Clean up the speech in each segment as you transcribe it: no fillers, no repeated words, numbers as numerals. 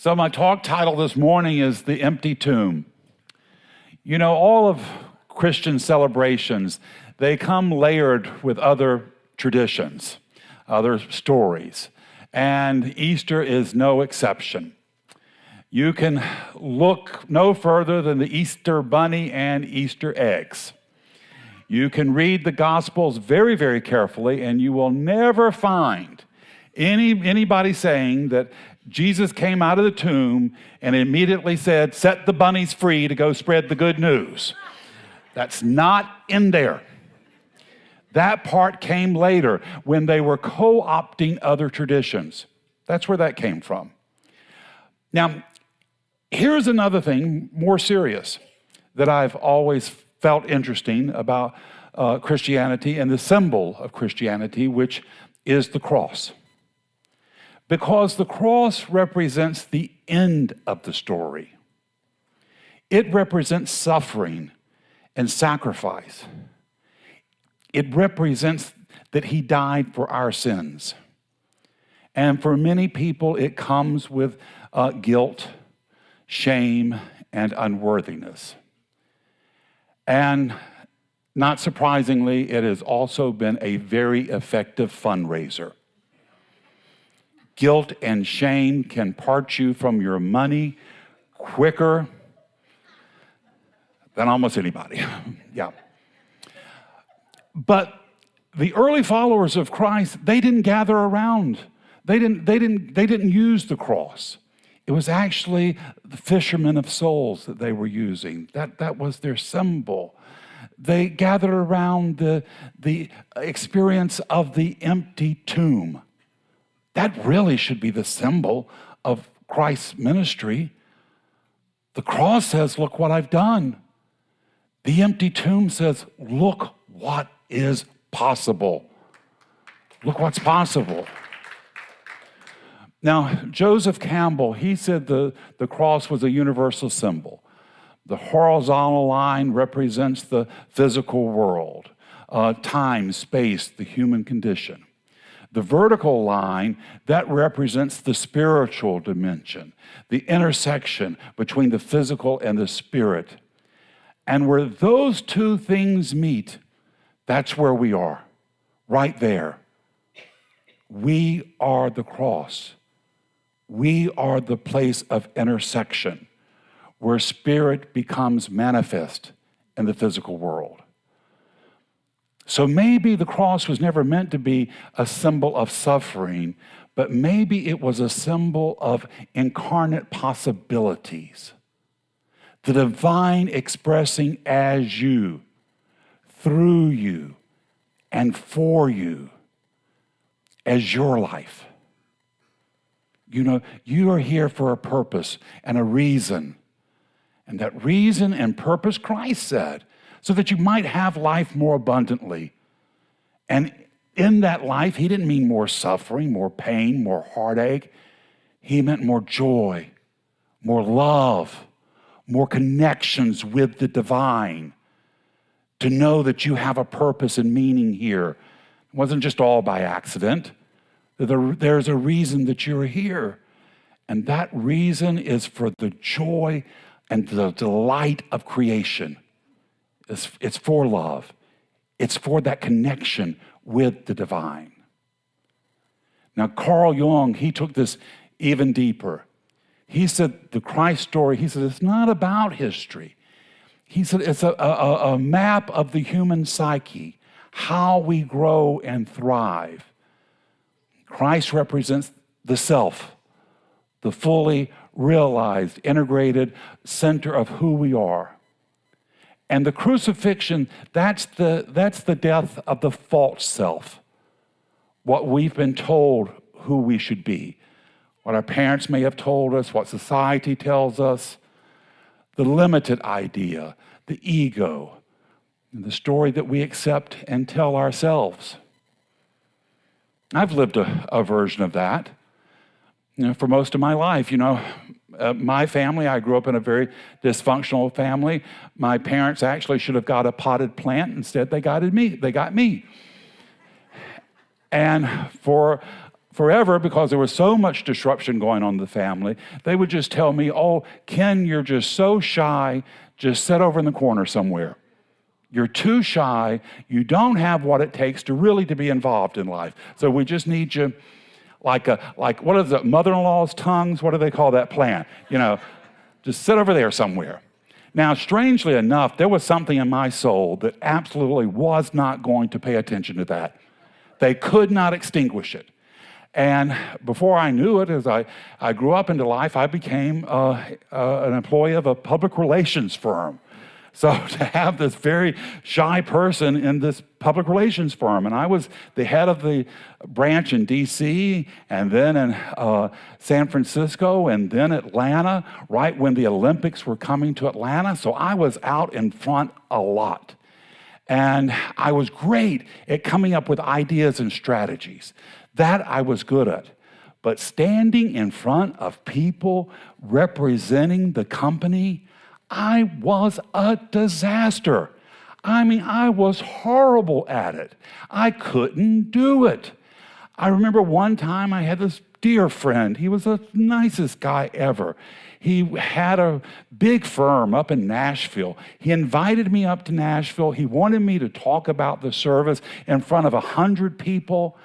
So my talk title this morning is The Empty Tomb. You know, all of Christian celebrations, they come layered with other traditions, other stories, and Easter is no exception. You can look no further than the Easter bunny and Easter eggs. You can read the Gospels very, very carefully, and you will never find anybody saying that Jesus came out of the tomb and immediately said, "Set the bunnies free to go spread the good news." That's not in there. That part came later when they were co-opting other traditions. That's where that came from. Now, here's another thing more serious that I've always felt interesting about Christianity and the symbol of Christianity, which is the cross. Because the cross represents the end of the story. It represents suffering and sacrifice. It represents that he died for our sins. And for many people, it comes with guilt, shame, and unworthiness. And not surprisingly, it has also been a very effective fundraiser. Guilt and shame can part you from your money quicker than almost anybody. Yeah. But the early followers of Christ, they didn't gather around. They didn't use the cross. It was actually the fishermen of souls that they were using. That was their symbol. They gathered around the experience of the empty tomb. That really should be the symbol of Christ's ministry. The cross says, "Look what I've done." The empty tomb says, "Look what is possible." Look what's possible. Now, Joseph Campbell, he said the cross was a universal symbol. The horizontal line represents the physical world, time, space, the human condition. The vertical line, that represents the spiritual dimension, the intersection between the physical and the spirit. And where those two things meet, that's where we are, right there. We are the cross. We are the place of intersection where spirit becomes manifest in the physical world. So maybe the cross was never meant to be a symbol of suffering, but maybe it was a symbol of incarnate possibilities. The divine expressing as you, through you, and for you, as your life. You know, you are here for a purpose and a reason. And that reason and purpose, Christ said, so that you might have life more abundantly. And in that life, he didn't mean more suffering, more pain, more heartache. He meant more joy, more love, more connections with the divine. To know that you have a purpose and meaning here. It wasn't just all by accident. There's a reason that you're here. And that reason is for the joy and the delight of creation. It's for love. It's for that connection with the divine. Now, Carl Jung, he took this even deeper. He said the Christ story, he said, it's not about history. He said it's a map of the human psyche, how we grow and thrive. Christ represents the self, the fully realized, integrated center of who we are. And the crucifixion, that's the death of the false self, what we've been told who we should be, what our parents may have told us, what society tells us, the limited idea, the ego, and the story that we accept and tell ourselves. I've lived a version of that, for most of my life. My family, I grew up in a very dysfunctional family. My parents actually should have got a potted plant. Instead, they got me. And for forever, because there was so much disruption going on in the family, they would just tell me, oh, Ken, you're just so shy, just sit over in the corner somewhere. You're too shy. You don't have what it takes to really to be involved in life. So we just need you like what is it, mother-in-law's tongues? What do they call that plant? Just sit over there somewhere. Now, strangely enough, there was something in my soul that absolutely was not going to pay attention to that. They could not extinguish it. And before I knew it, as I grew up into life, I became an employee of a public relations firm. So to have this very shy person in this public relations firm, and I was the head of the branch in D.C., and then in San Francisco, and then Atlanta, right when the Olympics were coming to Atlanta. So I was out in front a lot. And I was great at coming up with ideas and strategies. That I was good at. But standing in front of people representing the company, I was a disaster. I mean, I was horrible at it. I couldn't do it. I remember one time I had this dear friend. He was the nicest guy ever. He had a big firm up in Nashville. He invited me up to Nashville. He wanted me to talk about the service in front of 100 people.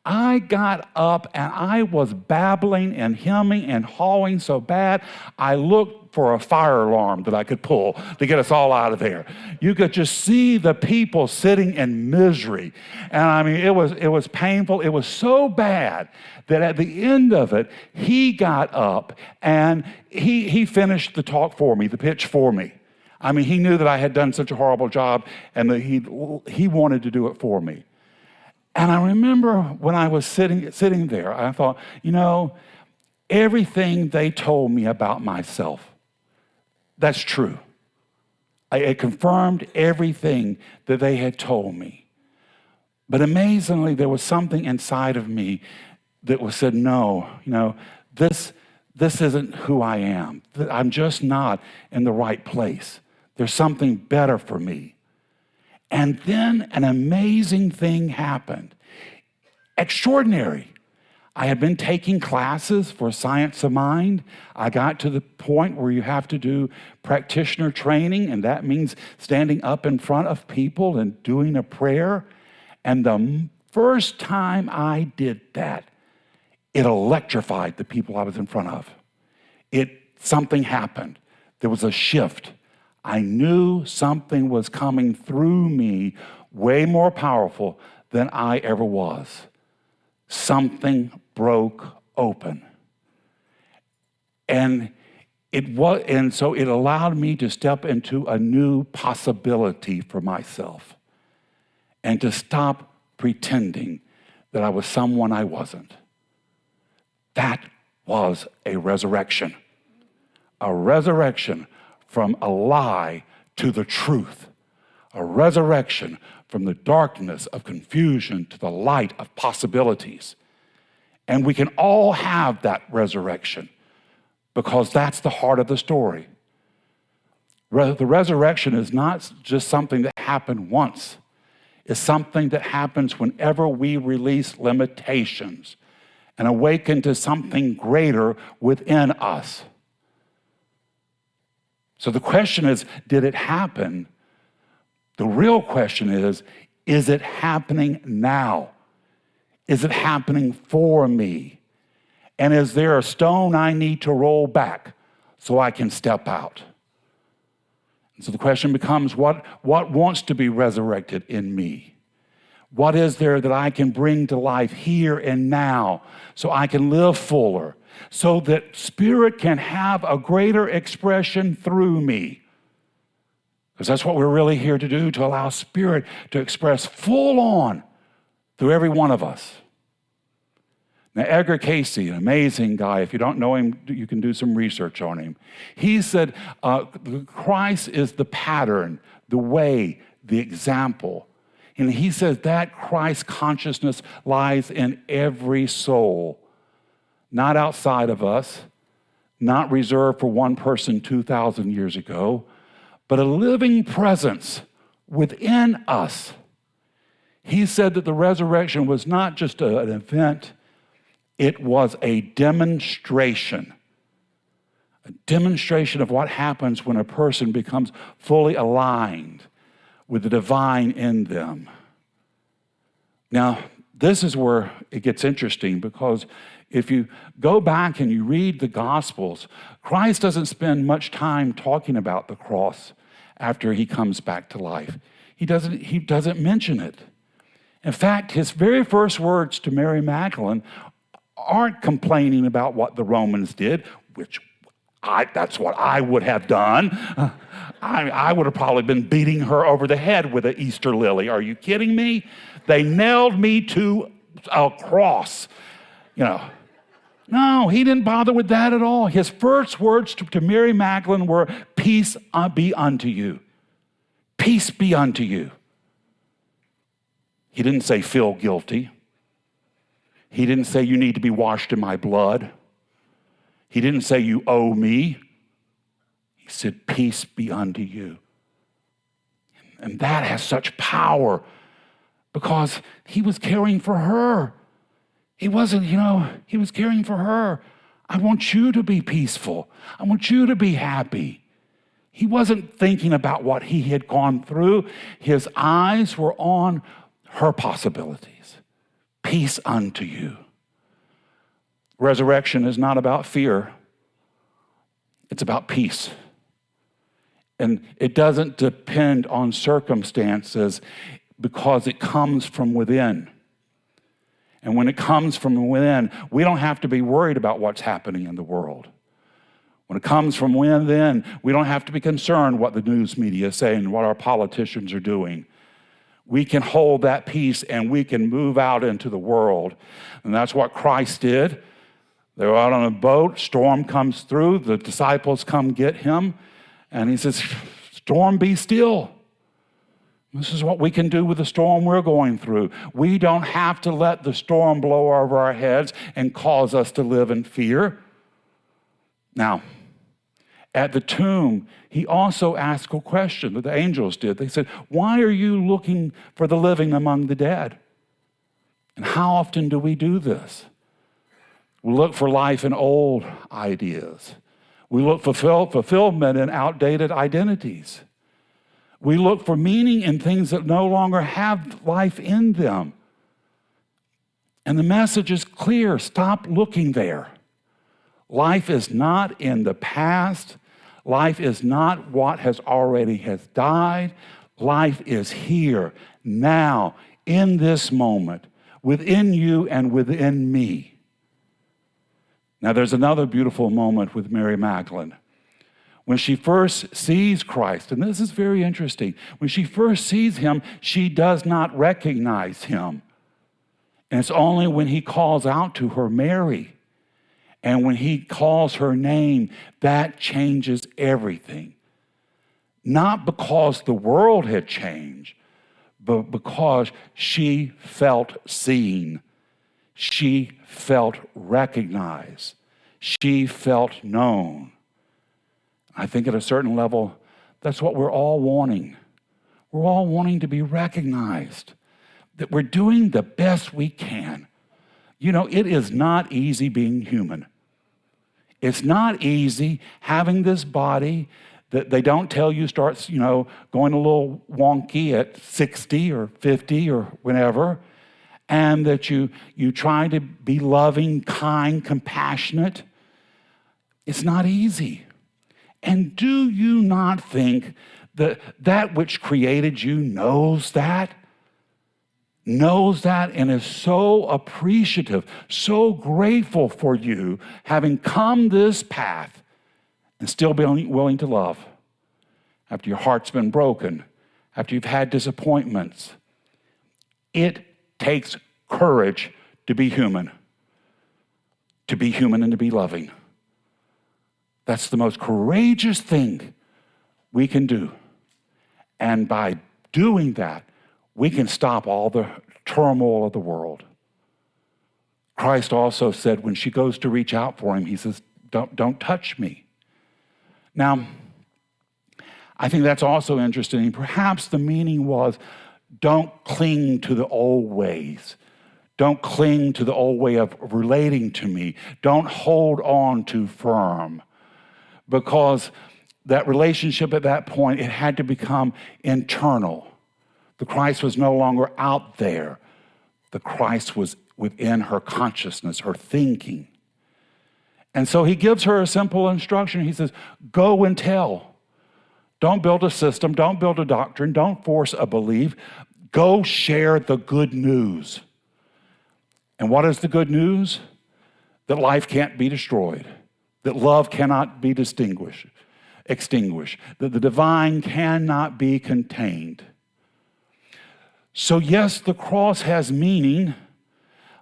I got up and I was babbling and hemming and hawing so bad, I looked for a fire alarm that I could pull to get us all out of there. You could just see the people sitting in misery. And I mean, it was painful. It was so bad that at the end of it, he got up and he finished the talk for me, the pitch for me. I mean, he knew that I had done such a horrible job and that he wanted to do it for me. And I remember when I was sitting there, I thought, everything they told me about myself, that's true. It confirmed everything that they had told me. But amazingly, there was something inside of me that said, no, this isn't who I am. I'm just not in the right place. There's something better for me. And then an amazing thing happened. Extraordinary. I had been taking classes for science of mind. I got to the point where you have to do practitioner training, and that means standing up in front of people and doing a prayer. And the first time I did that, it electrified the people I was in front of. Something happened. There was a shift. I knew something was coming through me way more powerful than I ever was. Something broke open. And so it allowed me to step into a new possibility for myself and to stop pretending that I was someone I wasn't. That was a resurrection. A resurrection from a lie to the truth, a resurrection from the darkness of confusion to the light of possibilities. And we can all have that resurrection because that's the heart of the story. The resurrection is not just something that happened once. It's something that happens whenever we release limitations and awaken to something greater within us. So the question is, did it happen? The real question is it happening now? Is it happening for me? And is there a stone I need to roll back so I can step out? And so the question becomes, what wants to be resurrected in me? What is there that I can bring to life here and now so I can live fuller? So that spirit can have a greater expression through me. Because that's what we're really here to do, to allow spirit to express full on through every one of us. Now, Edgar Cayce, an amazing guy. If you don't know him, you can do some research on him. He said, Christ is the pattern, the way, the example. And he says that Christ consciousness lies in every soul. Not outside of us, not reserved for one person 2,000 years ago, but a living presence within us. He said that the resurrection was not just an event, It was a demonstration of what happens when a person becomes fully aligned with the divine in them. Now, this is where it gets interesting, because if you go back and you read the Gospels, Christ doesn't spend much time talking about the cross after he comes back to life. He doesn't mention it. In fact, his very first words to Mary Magdalene aren't complaining about what the Romans did, which that's what I would have done. I would have probably been beating her over the head with an Easter lily. Are you kidding me? They nailed me to a cross. No, he didn't bother with that at all. His first words to Mary Magdalene were, "Peace be unto you. Peace be unto you." He didn't say, "Feel guilty." He didn't say, "You need to be washed in my blood." He didn't say, "You owe me." He said, "Peace be unto you." And that has such power, because he was caring for her. He wasn't, he was caring for her. I want you to be peaceful. I want you to be happy. He wasn't thinking about what he had gone through. His eyes were on her possibilities. Peace unto you. Resurrection is not about fear. It's about peace. And it doesn't depend on circumstances, because it comes from within. And when it comes from within, we don't have to be worried about what's happening in the world. When it comes from within, we don't have to be concerned what the news media is saying, what our politicians are doing. We can hold that peace and we can move out into the world. And that's what Christ did. They were out on a boat, storm comes through, the disciples come get him, and he says, "Storm, be still." This is what we can do with the storm we're going through. We don't have to let the storm blow over our heads and cause us to live in fear. Now, at the tomb, he also asked a question that the angels did. They said, "Why are you looking for the living among the dead?" And how often do we do this? We look for life in old ideas. We look for fulfillment in outdated identities. We look for meaning in things that no longer have life in them. And the message is clear. Stop looking there. Life is not in the past. Life is not what has died. Life is here, now, in this moment, within you and within me. Now, there's another beautiful moment with Mary Magdalene. When she first sees Christ, and this is very interesting, when she first sees him, she does not recognize him. And it's only when he calls out to her, "Mary," and when he calls her name, that changes everything. Not because the world had changed, but because she felt seen. She felt recognized. She felt known. I think at a certain level, that's what we're all wanting. We're all wanting to be recognized, that we're doing the best we can. It is not easy being human. It's not easy having this body that they don't tell you starts, going a little wonky at 60 or 50 or whenever, and that you try to be loving, kind, compassionate. It's not easy. And do you not think that which created you knows that? Knows that and is so appreciative, so grateful for you having come this path and still being willing to love after your heart's been broken, after you've had disappointments. It takes courage to be human and to be loving. That's the most courageous thing we can do. And by doing that, we can stop all the turmoil of the world. Christ also said when she goes to reach out for him, he says, don't touch me. Now, I think that's also interesting. Perhaps the meaning was, don't cling to the old ways. Don't cling to the old way of relating to me. Don't hold on too firm. Because that relationship at that point, it had to become internal. The Christ was no longer out there. The Christ was within her consciousness, her thinking. And so he gives her a simple instruction. He says, go and tell. Don't build a system. Don't build a doctrine. Don't force a belief. Go share the good news. And what is the good news? That life can't be destroyed. That love cannot be extinguished. That the divine cannot be contained. So yes, the cross has meaning.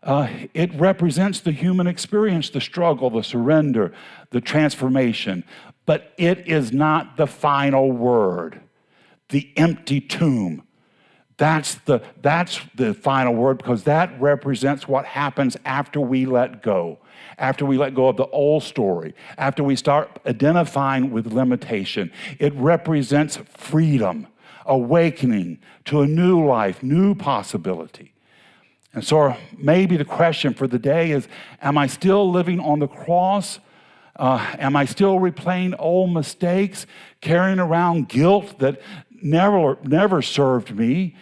It represents the human experience, the struggle, the surrender, the transformation. But it is not the final word. The empty tomb. That's the final word, because that represents what happens after we let go. After we let go of the old story. After we start identifying with limitation. It represents freedom, awakening to a new life, new possibility. And so maybe the question for the day is, am I still living on the cross? Am I still replaying old mistakes, carrying around guilt that never served me,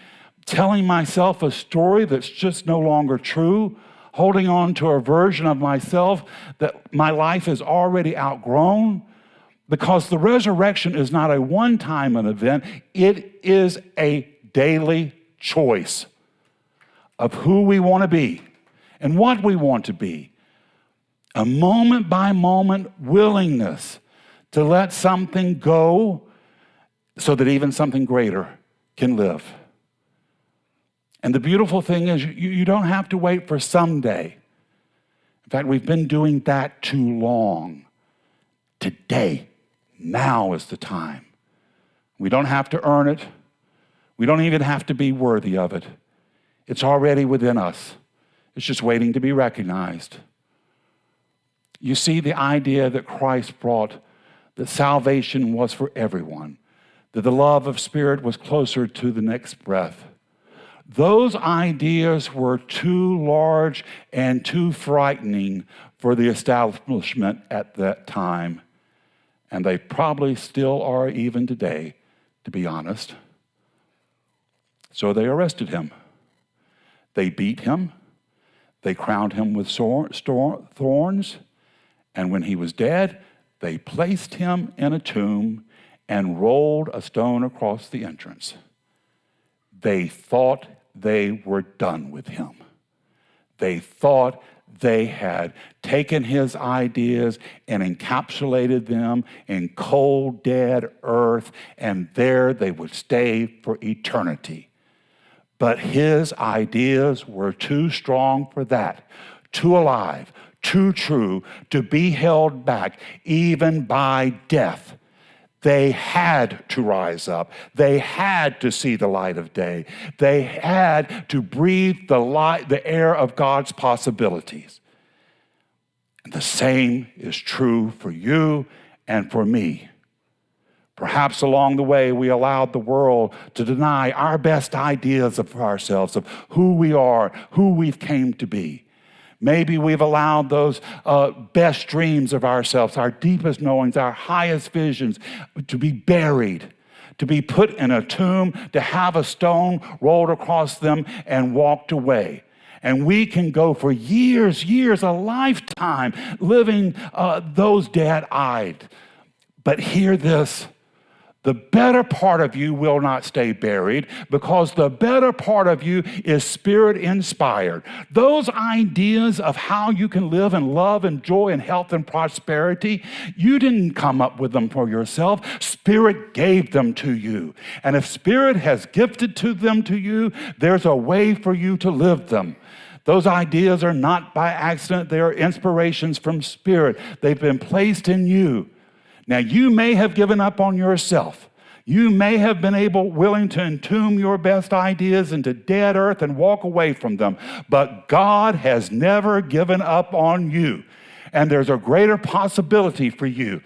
telling myself a story that's just no longer true, holding on to a version of myself that my life is already outgrown? Because the resurrection is not a one-time event, it is a daily choice of who we want to be and what we want to be. A moment-by-moment willingness to let something go so that even something greater can live. And the beautiful thing is you don't have to wait for someday. In fact, we've been doing that too long. Today, now is the time. We don't have to earn it. We don't even have to be worthy of it. It's already within us. It's just waiting to be recognized. You see the idea that Christ brought, that salvation was for everyone, that the love of Spirit was closer to the next breath. Those ideas were too large and too frightening for the establishment at that time. And they probably still are even today, to be honest. So they arrested him. They beat him. They crowned him with thorns. And when he was dead, they placed him in a tomb and rolled a stone across the entrance. They thought they were done with him. They thought they had taken his ideas and encapsulated them in cold, dead earth, and there they would stay for eternity. But his ideas were too strong for that, too alive, too true to be held back even by death. They had to rise up. They had to see the light of day. They had to breathe the air of God's possibilities. And the same is true for you and for me. Perhaps along the way, we allowed the world to deny our best ideas of ourselves, of who we are, who we've came to be. Maybe we've allowed those best dreams of ourselves, our deepest knowings, our highest visions to be buried, to be put in a tomb, to have a stone rolled across them and walked away. And we can go for years, a lifetime living those dead-eyed. But hear this. The better part of you will not stay buried, because the better part of you is Spirit-inspired. Those ideas of how you can live in love and joy and health and prosperity, you didn't come up with them for yourself. Spirit gave them to you. And if Spirit has gifted them to you, there's a way for you to live them. Those ideas are not by accident. They are inspirations from Spirit. They've been placed in you. Now, you may have given up on yourself. You may have been willing to entomb your best ideas into dead earth and walk away from them. But God has never given up on you. And there's a greater possibility for you.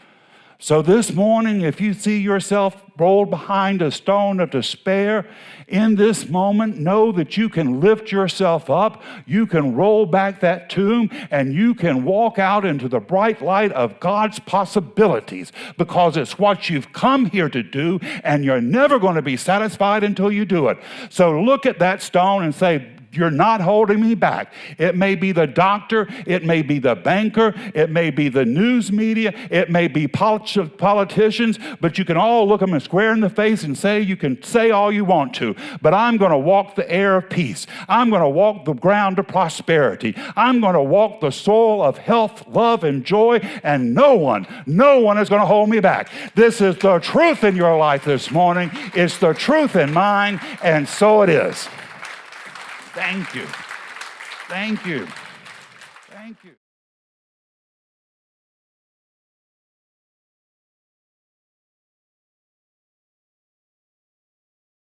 So this morning, if you see yourself rolled behind a stone of despair, in this moment, know that you can lift yourself up, you can roll back that tomb, and you can walk out into the bright light of God's possibilities, because it's what you've come here to do, and you're never going to be satisfied until you do it. So look at that stone and say, you're not holding me back. It may be the doctor, it may be the banker, it may be the news media, it may be politicians, but you can all look them square in the face and say, you can say all you want to, but I'm going to walk the air of peace. I'm going to walk the ground of prosperity. I'm going to walk the soil of health, love, and joy, and no one is going to hold me back. This is the truth in your life this morning. It's the truth in mine, and so it is. Thank you. Thank you. Thank you.